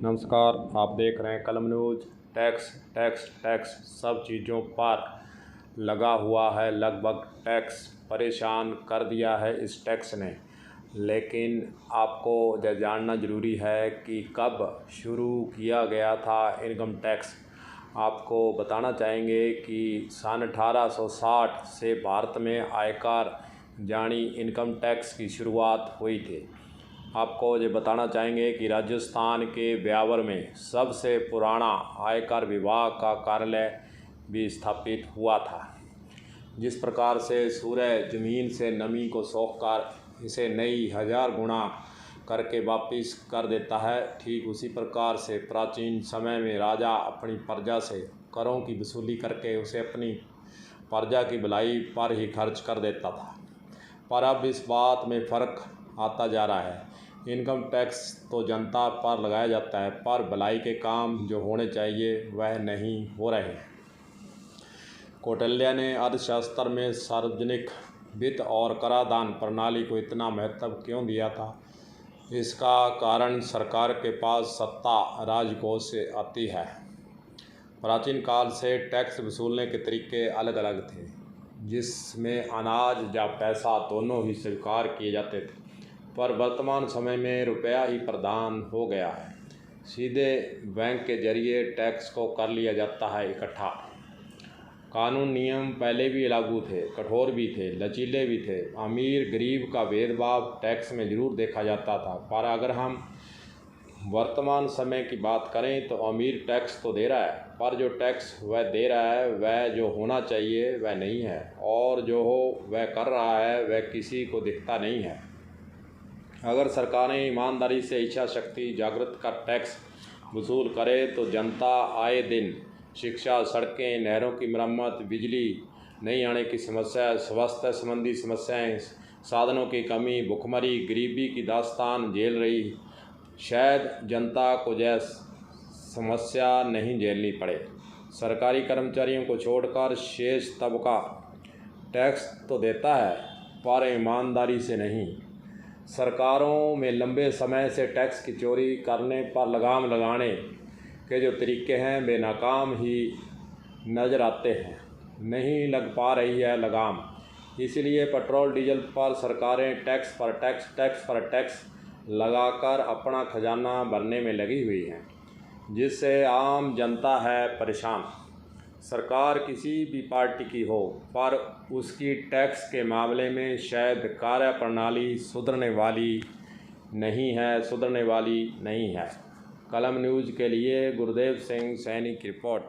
नमस्कार, आप देख रहे हैं कलम न्यूज़। टैक्स टैक्स टैक्स सब चीज़ों पर लगा हुआ है। लगभग टैक्स परेशान कर दिया है इस टैक्स ने। लेकिन आपको यह जानना ज़रूरी है कि कब शुरू किया गया था इनकम टैक्स। आपको बताना चाहेंगे कि सन 1860 से भारत में आयकर यानी इनकम टैक्स की शुरुआत हुई थी। आपको ये बताना चाहेंगे कि राजस्थान के ब्यावर में सबसे पुराना आयकर विभाग का कार्यालय भी स्थापित हुआ था। जिस प्रकार से सूर्य ज़मीन से नमी को सोखकर इसे नई 1000 गुना करके वापस कर देता है, ठीक उसी प्रकार से प्राचीन समय में राजा अपनी प्रजा से करों की वसूली करके उसे अपनी प्रजा की भलाई पर ही खर्च कर देता था। पर अब इस बात में फ़र्क आता जा रहा है। इनकम टैक्स तो जनता पर लगाया जाता है, पर भलाई के काम जो होने चाहिए वह नहीं हो रहे। कौटिल्य ने अर्थशास्त्र में सार्वजनिक वित्त और कराधान प्रणाली को इतना महत्व क्यों दिया था? इसका कारण सरकार के पास सत्ता राजकोष से आती है। प्राचीन काल से टैक्स वसूलने के तरीके अलग अलग थे, जिसमें अनाज या पैसा दोनों ही स्वीकार किए जाते थे। पर वर्तमान समय में रुपया ही प्रधान हो गया है। सीधे बैंक के जरिए टैक्स को कर लिया जाता है इकट्ठा। कानून नियम पहले भी लागू थे, कठोर भी थे, लचीले भी थे। अमीर गरीब का भेदभाव टैक्स में ज़रूर देखा जाता था। पर अगर हम वर्तमान समय की बात करें तो अमीर टैक्स तो दे रहा है, पर जो टैक्स वह दे रहा है वह जो होना चाहिए वह नहीं है, और जो हो वह कर रहा है वह किसी को दिखता नहीं है। अगर सरकारें ईमानदारी से इच्छा शक्ति जागृत कर टैक्स वसूल करे तो जनता आए दिन शिक्षा, सड़कें, नहरों की मरम्मत, बिजली नहीं आने की समस्या, स्वास्थ्य संबंधी समस्याएं, साधनों की कमी, भुखमरी, गरीबी की दास्तान झेल रही। शायद जनता को यह समस्या नहीं झेलनी पड़े। सरकारी कर्मचारियों को छोड़कर शेष तबका टैक्स तो देता है, पर ईमानदारी से नहीं। सरकारों में लंबे समय से टैक्स की चोरी करने पर लगाम लगाने के जो तरीके हैं वे नाकाम ही नज़र आते हैं। नहीं लग पा रही है लगाम। इसलिए पेट्रोल डीजल पर सरकारें टैक्स पर टैक्स लगाकर अपना खजाना भरने में लगी हुई हैं, जिससे आम जनता है परेशान। सरकार किसी भी पार्टी की हो, पर उसकी टैक्स के मामले में शायद कार्यप्रणाली सुधरने वाली नहीं है। कलम न्यूज़ के लिए गुरदेव सिंह सैनी की रिपोर्ट।